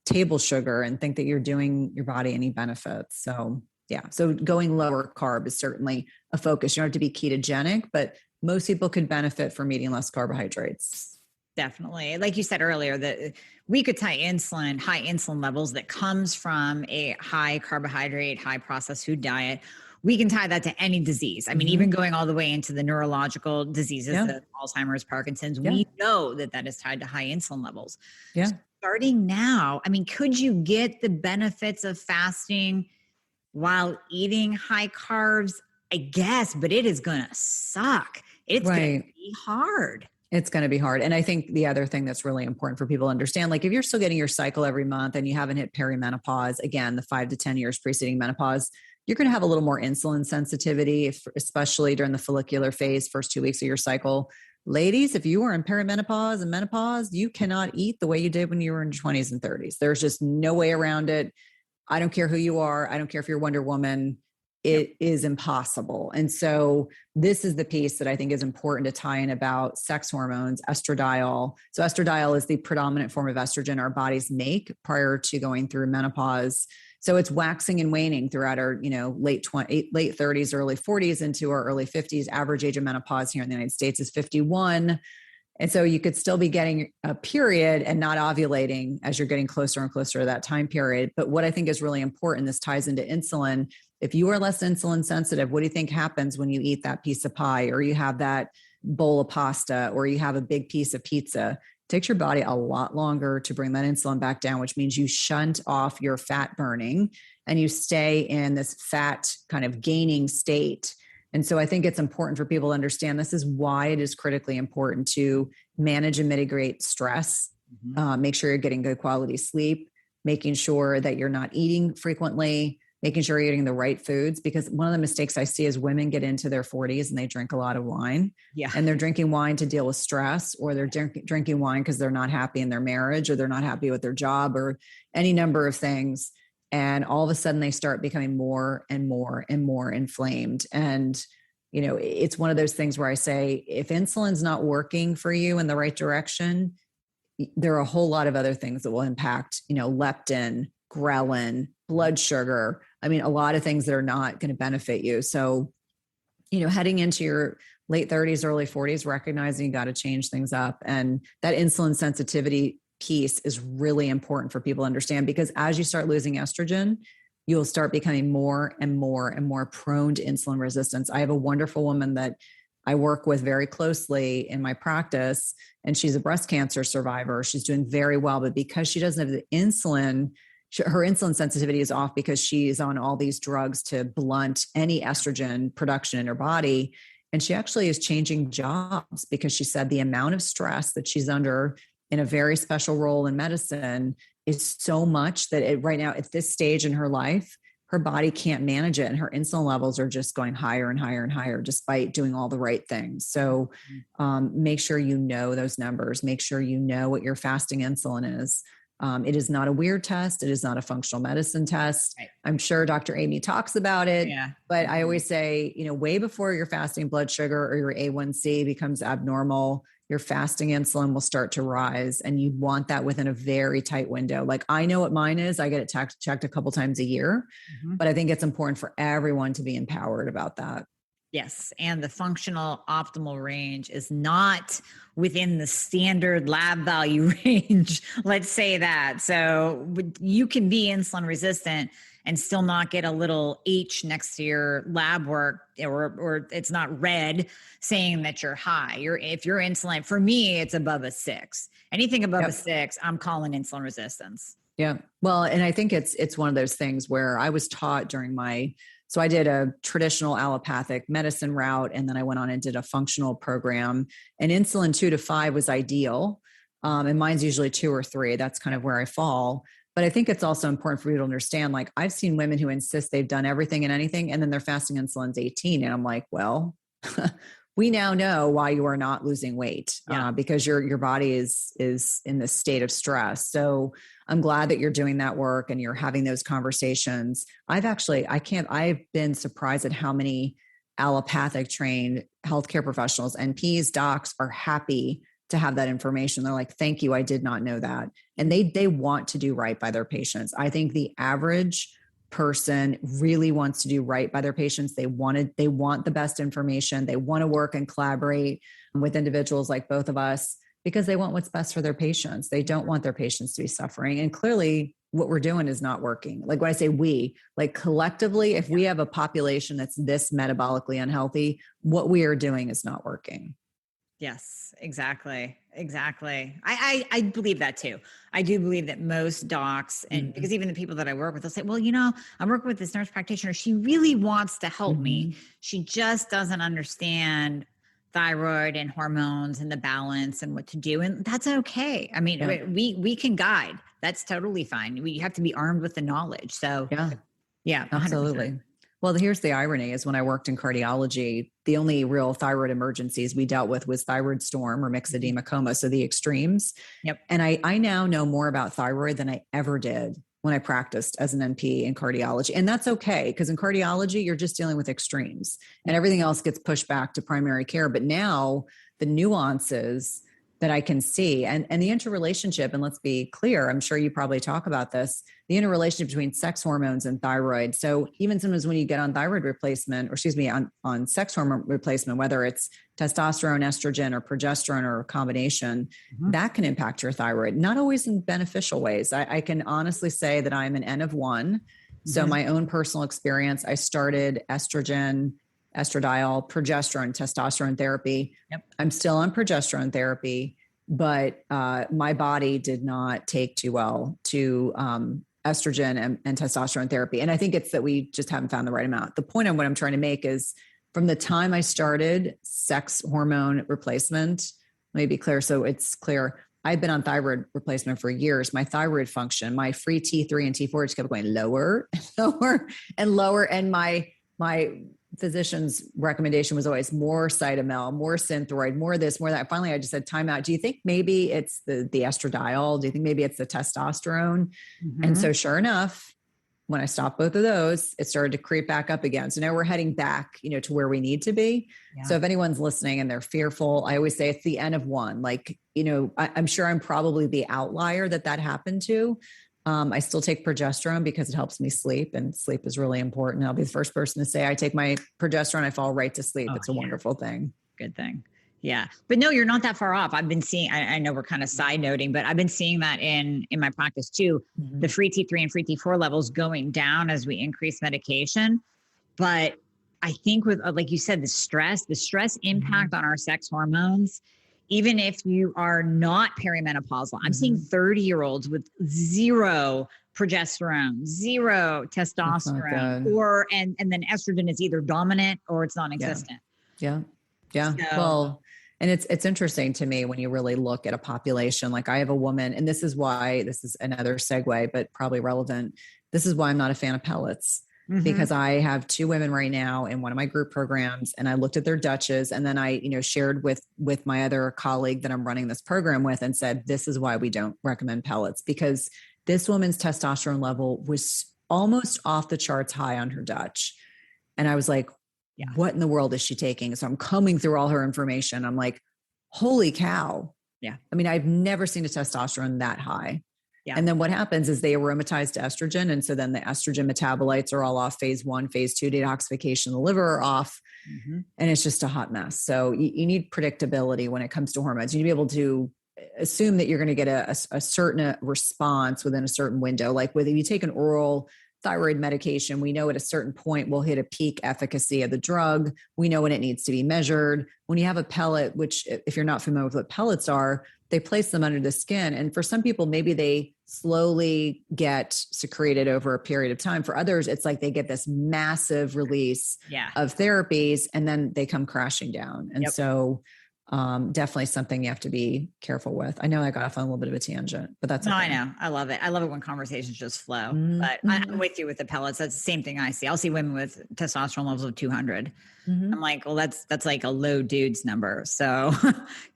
table sugar and think that you're doing your body any benefits. So yeah. So going lower carb is certainly a focus. You don't have to be ketogenic, but most people could benefit from eating less carbohydrates. Definitely. Like you said earlier, that we could tie high insulin levels that comes from a high carbohydrate, high processed food diet. We can tie that to any disease. I mean, even going all the way into the neurological diseases, the Alzheimer's, Parkinson's, we know that is tied to high insulin levels. Yeah. So starting now, I mean, could you get the benefits of fasting while eating high carbs? I guess, but it is going to suck. It's going to be hard. It's going to be hard. And I think the other thing that's really important for people to understand, like if you're still getting your cycle every month and you haven't hit perimenopause, again, the 5 to 10 years preceding menopause, you're going to have a little more insulin sensitivity, especially during the follicular phase, first 2 weeks of your cycle. Ladies, if you are in perimenopause and menopause, you cannot eat the way you did when you were in your 20s and 30s. There's just no way around it. I don't care who you are. I don't care if you're Wonder Woman. it is impossible. And so this is the piece that I think is important to tie in about sex hormones, estradiol. So estradiol is the predominant form of estrogen our bodies make prior to going through menopause. So it's waxing and waning throughout our, late 30s, early 40s into our early 50s. Average age of menopause here in the United States is 51. And so you could still be getting a period and not ovulating as you're getting closer and closer to that time period. But what I think is really important, this ties into insulin. If you are less insulin sensitive, what do you think happens when you eat that piece of pie, or you have that bowl of pasta, or you have a big piece of pizza? It takes your body a lot longer to bring that insulin back down, which means you shunt off your fat burning and you stay in this fat kind of gaining state. And so I think it's important for people to understand this is why it is critically important to manage and mitigate stress, make sure you're getting good quality sleep, making sure that you're not eating frequently, making sure you're eating the right foods. Because one of the mistakes I see is women get into their 40s and they drink a lot of wine. Yeah. And they're drinking wine to deal with stress, or they're drinking wine because they're not happy in their marriage, or they're not happy with their job, or any number of things. And all of a sudden they start becoming more and more and more inflamed. And, it's one of those things where I say, if insulin's not working for you in the right direction, there are a whole lot of other things that will impact, leptin, ghrelin, blood sugar. I mean, a lot of things that are not going to benefit you. So, heading into your late 30s, early 40s, recognizing you got to change things up. And that insulin sensitivity piece is really important for people to understand, because as you start losing estrogen, you'll start becoming more and more and more prone to insulin resistance. I have a wonderful woman that I work with very closely in my practice, and she's a breast cancer survivor. She's doing very well, but because she doesn't have the insulin, her insulin sensitivity is off because she's on all these drugs to blunt any estrogen production in her body. And she actually is changing jobs because she said the amount of stress that she's under in a very special role in medicine is so much that right now at this stage in her life, her body can't manage it. And her insulin levels are just going higher and higher and higher, despite doing all the right things. So make sure you know those numbers, make sure you know what your fasting insulin is. It is not a weird test. It is not a functional medicine test. Right. I'm sure Dr. Amie talks about it, but I always say, way before your fasting blood sugar or your A1C becomes abnormal, your fasting insulin will start to rise, and you want that within a very tight window. Like, I know what mine is. I get it checked a couple times a year, but I think it's important for everyone to be empowered about that. Yes. And the functional optimal range is not within the standard lab value range. Let's say that. So you can be insulin resistant and still not get a little H next to your lab work, or it's not red saying that you're high. If your insulin, for me, it's above a 6. Anything above a 6, I'm calling insulin resistance. Yeah. Well, and I think it's one of those things where I was taught so I did a traditional allopathic medicine route, and then I went on and did a functional program, and insulin 2 to 5 was ideal. And mine's usually 2 or 3. That's kind of where I fall. But I think it's also important for you to understand, like, I've seen women who insist they've done everything and anything, and then their fasting insulin's 18. And I'm like, well, we now know why you are not losing weight, because your body is in this state of stress. So I'm glad that you're doing that work and you're having those conversations. I've been surprised at how many allopathic trained healthcare professionals, NPs, docs are happy to have that information. They're like, thank you. I did not know that. And they want to do right by their patients. I think the average person really wants to do right by their patients. They want the best information. They want to work and collaborate with individuals like both of us because they want what's best for their patients. They don't want their patients to be suffering. And clearly what we're doing is not working. Like when I say we, like collectively, if we have a population that's this metabolically unhealthy, what we are doing is not working. Yes, exactly. I believe that too. I do believe that most docs, and because even the people that I work with, they'll say, well, I'm working with this nurse practitioner. She really wants to help me. She just doesn't understand thyroid and hormones and the balance and what to do. And that's okay. I mean, we can guide. That's totally fine. We have to be armed with the knowledge. So yeah, 100%. Absolutely. Well, here's the irony is when I worked in cardiology, the only real thyroid emergencies we dealt with was thyroid storm or myxedema coma. So the extremes. Yep. And I now know more about thyroid than I ever did when I practiced as an NP in cardiology. And that's okay, because in cardiology, you're just dealing with extremes and everything else gets pushed back to primary care. But now the nuances that I can see and the interrelationship, and let's be clear, I'm sure you probably talk about this, the interrelationship between sex hormones and thyroid. So even sometimes when you get on thyroid replacement, or excuse me, on sex hormone replacement, whether it's testosterone, estrogen, or progesterone, or a combination, that can impact your thyroid, not always in beneficial ways. I can honestly say that I'm an N of one. So my own personal experience, I started estrogen, estradiol, progesterone, testosterone therapy. I'm still on progesterone therapy, but my body did not take too well to estrogen and testosterone therapy. And I think it's that we just haven't found the right amount. The point of what I'm trying to make is from the time I started sex hormone replacement, let me be clear. So it's clear. I've been on thyroid replacement for years. My thyroid function, my free T3 and T4 just kept going lower and lower and lower. And my physician's recommendation was always more Cytomel, more Synthroid, more this, more that. Finally, I just said, time out. Do you think maybe it's the estradiol? Do you think maybe it's the testosterone? And so sure enough, when I stopped both of those, it started to creep back up again. So now we're heading back, to where we need to be. Yeah. So if anyone's listening and they're fearful, I always say it's the N of one. Like, I'm sure I'm probably the outlier that happened to. I still take progesterone because it helps me sleep, and sleep is really important. I'll be the first person to say I take my progesterone, I fall right to sleep. It's a wonderful thing. Good thing. Yeah. But no, you're not that far off. I've been seeing, I know we're kind of side noting, but I've been seeing that in my practice too, the free T3 and free T4 levels going down as we increase medication. But I think with, like you said, the stress impact on our sex hormones, even if you are not perimenopausal, I'm seeing 30-year-olds with zero progesterone, zero testosterone, and then estrogen is either dominant or it's non-existent. Yeah. So, well, and it's interesting to me when you really look at a population. Like I have a woman, and this is another segue, but probably relevant. This is why I'm not a fan of pellets. Because I have two women right now in one of my group programs, and I looked at their Dutches, and then I, shared with my other colleague that I'm running this program with and said, this is why we don't recommend pellets, because this woman's testosterone level was almost off the charts high on her Dutch. And I was like, what in the world is she taking? So I'm combing through all her information. I'm like, holy cow. Yeah. I mean, I've never seen a testosterone that high. Yeah. And then what happens is they aromatize to estrogen. And so then the estrogen metabolites are all off. Phase 1, phase 2 detoxification of the liver are off. And it's just a hot mess. So you need predictability when it comes to hormones. You need to be able to assume that you're going to get a certain response within a certain window. Like if you take an oral thyroid medication, we know at a certain point we'll hit a peak efficacy of the drug. We know when it needs to be measured. When you have a pellet, which if you're not familiar with what pellets are, they place them under the skin. And for some people, maybe they slowly get secreted over a period of time. For others, it's like they get this massive release of therapies and then they come crashing down. And so definitely something you have to be careful with. I know I got off on a little bit of a tangent, but that's okay. I know. I love it. I love it when conversations just flow. But I'm with you with the pellets. That's the same thing I see. I'll see women with testosterone levels of 200. I'm like, well, that's like a low dude's number. So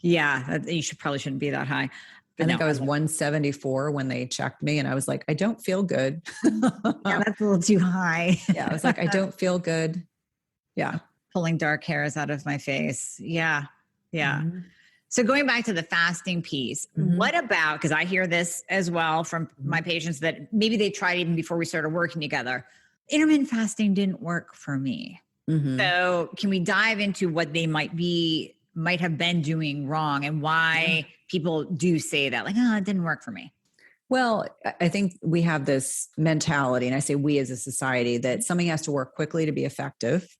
you shouldn't be that high. But I think I was 174 when they checked me, and I was like, I don't feel good. That's a little too high. I was like, I don't feel good. Yeah. Pulling dark hairs out of my face. Yeah. So going back to the fasting piece, what about, because I hear this as well from my patients that maybe they tried even before we started working together. Intermittent fasting didn't work for me. So can we dive into what they might have been doing wrong and why people do say that, like, it didn't work for me? Well, I think we have this mentality, and I say we as a society, that something has to work quickly to be effective.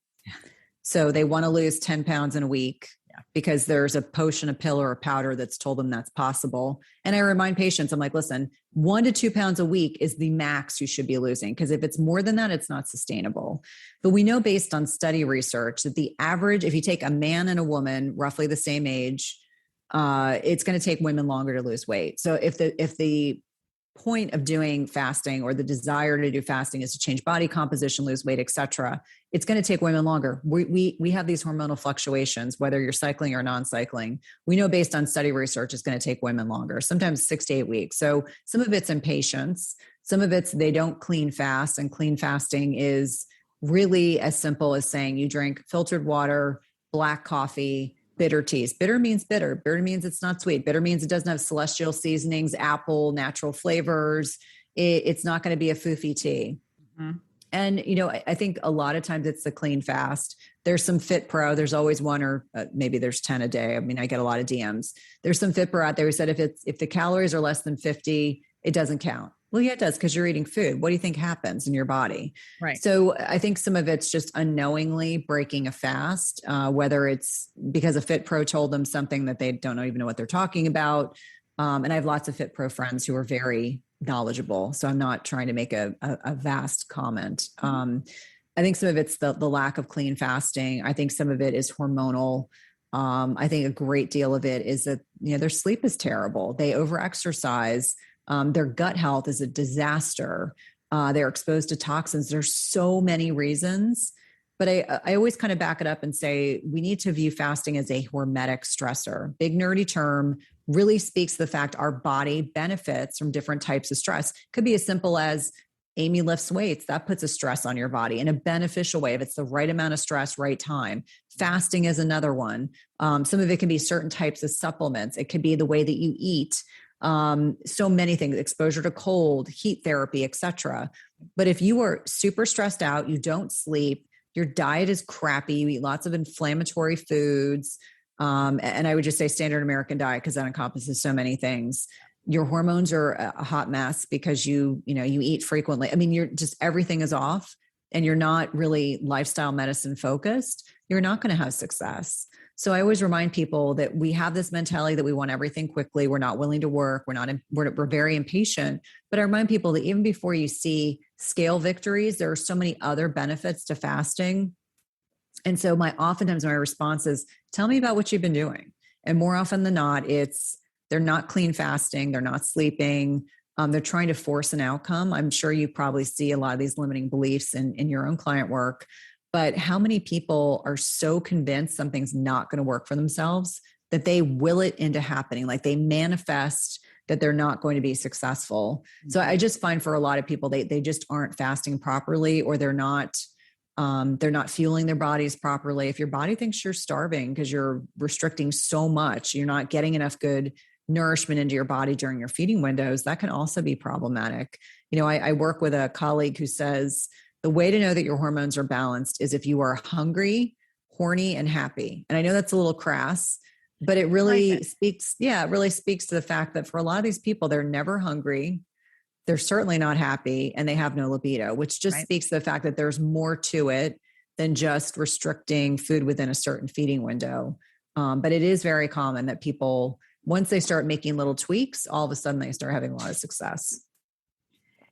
So they want to lose 10 pounds in a week because there's a potion, a pill, or a powder that's told them that's possible. And I remind patients, I'm like, listen, 1 to 2 pounds a week is the max you should be losing, because if it's more than that, it's not sustainable. But we know based on study research that the average, if you take a man and a woman roughly the same age, it's going to take women longer to lose weight. So if the point of doing fasting or the desire to do fasting is to change body composition, lose weight, et cetera, it's going to take women longer. We have these hormonal fluctuations, whether you're cycling or non-cycling. We know based on study research, it's going to take women longer, sometimes 6 to 8 weeks. So some of it's impatience. Some of it's they don't clean fast, and clean fasting is really as simple as saying you drink filtered water, black coffee, bitter teas. Bitter means bitter. Bitter means it's not sweet. Bitter means it doesn't have celestial seasonings, apple, natural flavors. It's not going to be a foofy tea. Mm-hmm. And, I think a lot of times it's the clean fast. There's some Fit Pro. There's always one, or maybe there's 10 a day. I mean, I get a lot of DMs. There's some Fit Pro out there who said if the calories are less than 50, it doesn't count. Well, yeah, it does, because you're eating food. What do you think happens in your body? Right. So I think some of it's just unknowingly breaking a fast, whether it's because a Fit Pro told them something that they don't even know what they're talking about. And I have lots of Fit Pro friends who are very knowledgeable. So I'm not trying to make a vast comment. I think some of it's the lack of clean fasting. I think some of it is hormonal. I think a great deal of it is that, their sleep is terrible. They overexercise. Their gut health is a disaster. They're exposed to toxins. There's so many reasons, but I always kind of back it up and say, we need to view fasting as a hormetic stressor. Big nerdy term, really speaks to the fact our body benefits from different types of stress. Could be as simple as Amie lifts weights. That puts a stress on your body in a beneficial way. If it's the right amount of stress, right time. Fasting is another one. Some of it can be certain types of supplements. It could be the way that you eat. So many things, exposure to cold, heat therapy, etc. But if you are super stressed out, you don't sleep, your diet is crappy, you eat lots of inflammatory foods, and I would just say standard American diet, because that encompasses so many things. Your hormones are a hot mess because you eat frequently. I mean, you're just, everything is off, and you're not really lifestyle medicine focused. You're not going to have success. So I always remind people that we have this mentality that we want everything quickly. We're not willing to work. We're very impatient. But I remind people that even before you see scale victories, there are so many other benefits to fasting. And so oftentimes my response is, tell me about what you've been doing. And more often than not, they're not clean fasting. They're not sleeping. They're trying to force an outcome. I'm sure you probably see a lot of these limiting beliefs in your own client work. But how many people are so convinced something's not going to work for themselves that they will it into happening? Like they manifest that they're not going to be successful. Mm-hmm. So I just find for a lot of people, they just aren't fasting properly, or they're not fueling their bodies properly. If your body thinks you're starving because you're restricting so much, you're not getting enough good nourishment into your body during your feeding windows, that can also be problematic. I work with a colleague who says, the way to know that your hormones are balanced is if you are hungry, horny, and happy. And I know that's a little crass, but it really speaks to the fact that for a lot of these people, they're never hungry. They're certainly not happy, and they have no libido, which just speaks to the fact that there's more to it than just restricting food within a certain feeding window. But it is very common that people, once they start making little tweaks, all of a sudden they start having a lot of success.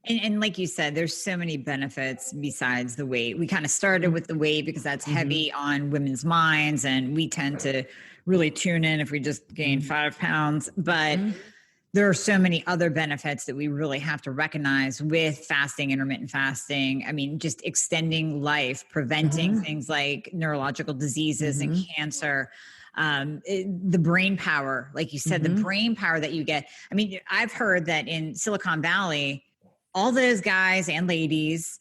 And like you said, there's so many benefits besides the weight. We kind of started with the weight because that's heavy on women's minds, and we tend to really tune in if we just gain 5 pounds. But there are so many other benefits that we really have to recognize with fasting, intermittent fasting. I mean, just extending life, preventing things like neurological diseases and cancer. The brain power, like you said, the brain power that you get. I mean, I've heard that in Silicon Valley, all those guys and ladies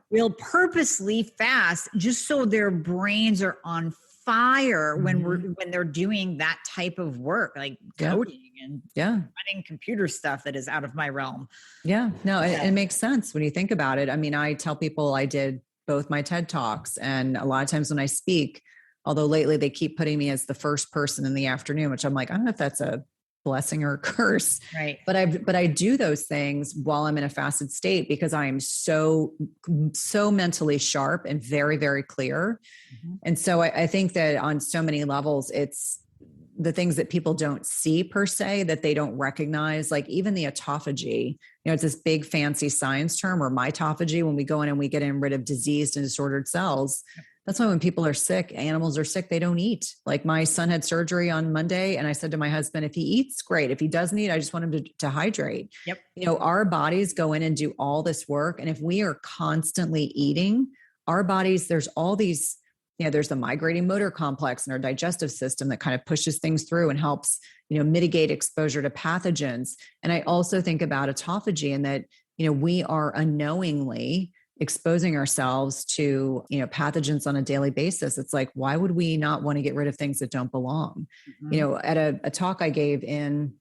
will purposely fast just so their brains are on fire when they're doing that type of work, like coding and running computer stuff that is out of my realm. Yeah, no, it makes sense when you think about it. I mean, I tell people I did both my TED Talks, and a lot of times when I speak, although lately they keep putting me as the first person in the afternoon, which I'm like, I don't know if that's a blessing or a curse. Right. But I do those things while I'm in a fasted state because I am so mentally sharp and very, very clear. And so I think that on so many levels, it's the things that people don't see per se, that they don't recognize, like even the autophagy, it's this big fancy science term, or mitophagy, when we go in and we get rid of diseased and disordered cells. That's why when people are sick, animals are sick, they don't eat. Like my son had surgery on Monday, and I said to my husband, if he eats, great. If he doesn't eat, I just want him to hydrate. Yep. Our bodies go in and do all this work. And if we are constantly eating, our bodies, there's all these, there's the migrating motor complex in our digestive system that kind of pushes things through and helps, mitigate exposure to pathogens. And I also think about autophagy, and that we are unknowingly exposing ourselves to, pathogens on a daily basis. It's like, why would we not want to get rid of things that don't belong? Mm-hmm. At a talk I gave in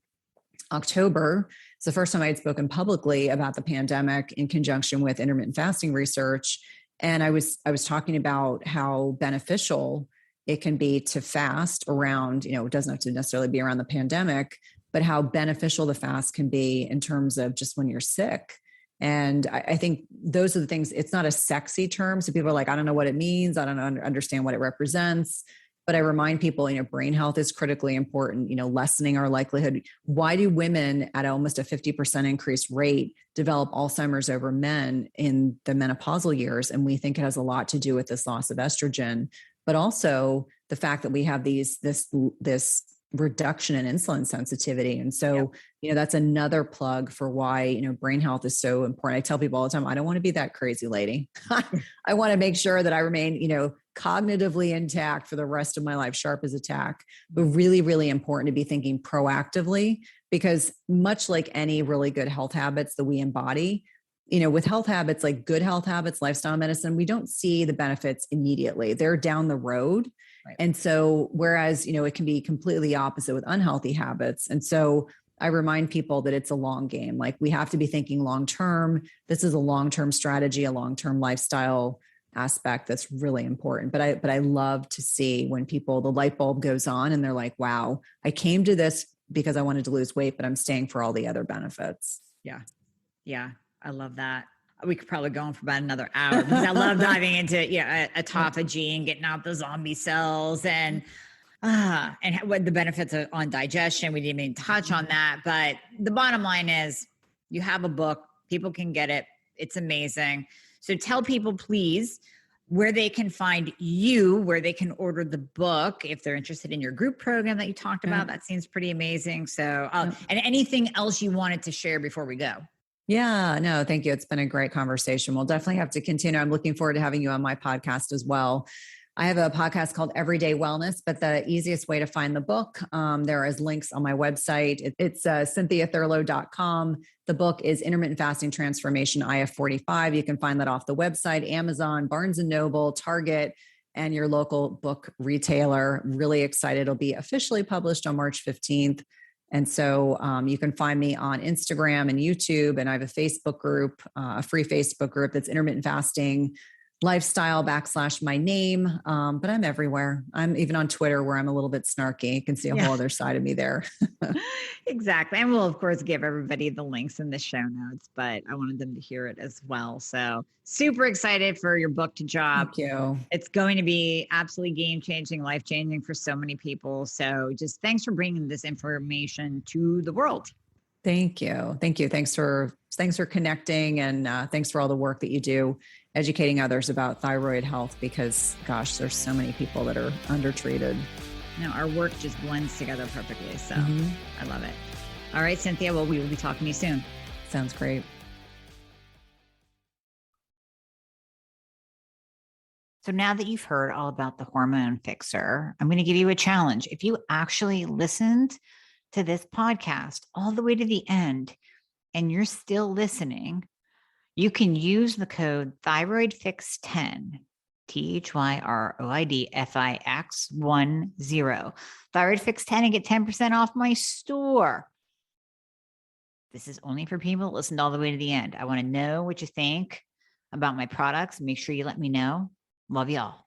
October, it's the first time I had spoken publicly about the pandemic in conjunction with intermittent fasting research. And I was talking about how beneficial it can be to fast around, it doesn't have to necessarily be around the pandemic, but how beneficial the fast can be in terms of just when you're sick. And I think those are the things. It's not a sexy term. So people are like, I don't know what it means. I don't understand what it represents. But I remind people, brain health is critically important, lessening our likelihood. Why do women at almost a 50% increased rate develop Alzheimer's over men in the menopausal years? And we think it has a lot to do with this loss of estrogen, but also the fact that we have this reduction in insulin sensitivity. And so, that's another plug for why, brain health is so important. I tell people all the time, I don't want to be that crazy lady. I want to make sure that I remain, cognitively intact for the rest of my life, sharp as a tack, but really, really important to be thinking proactively, because much like any really good health habits that we embody, with health habits, like good health habits, lifestyle medicine, we don't see the benefits immediately. They're down the road. Right. And so, whereas, it can be completely opposite with unhealthy habits. And so I remind people that it's a long game. Like, we have to be thinking long-term. This is a long-term strategy, a long-term lifestyle aspect that's really important. But I love to see when the light bulb goes on and they're like, wow, I came to this because I wanted to lose weight, but I'm staying for all the other benefits. Yeah. Yeah. I love that. We could probably go on for about another hour because I love diving into autophagy and getting out the zombie cells and what the benefits on digestion. We didn't even touch on that, but the bottom line is you have a book, people can get it. It's amazing. So tell people, please, where they can find you, where they can order the book if they're interested in your group program that you talked about. That seems pretty amazing. So, and anything else you wanted to share before we go? Yeah, no, thank you. It's been a great conversation. We'll definitely have to continue. I'm looking forward to having you on my podcast as well. I have a podcast called Everyday Wellness, but the easiest way to find the book, there is links on my website. It's cynthiathurlow.com. The book is Intermittent Fasting Transformation IF45. You can find that off the website, Amazon, Barnes & Noble, Target, and your local book retailer. Really excited. It'll be officially published on March 15th. And so you can find me on Instagram and YouTube, and I have a Facebook group, a free Facebook group that's Intermittent Fasting Lifestyle / my name. But I'm everywhere. I'm even on Twitter, where I'm a little bit snarky. You can see a whole other side of me there. Exactly. And we'll, of course, give everybody the links in the show notes, but I wanted them to hear it as well. So super excited for your book to drop. Thank you. It's going to be absolutely game-changing, life-changing for so many people. So just thanks for bringing this information to the world. Thank you. Thank you. Thanks for connecting, and thanks for all the work that you do educating others about thyroid health, because gosh, there's so many people that are undertreated. No, our work just blends together perfectly. So I love it. All right, Cynthia. Well, we will be talking to you soon. Sounds great. So now that you've heard all about the hormone fixer, I'm going to give you a challenge. If you actually listened to this podcast all the way to the end and you're still listening, you can use the code ThyroidFix10, ThyroidFix10, ThyroidFix10, and get 10% off my store. This is only for people that listened all the way to the end. I want to know what you think about my products. Make sure you let me know. Love y'all.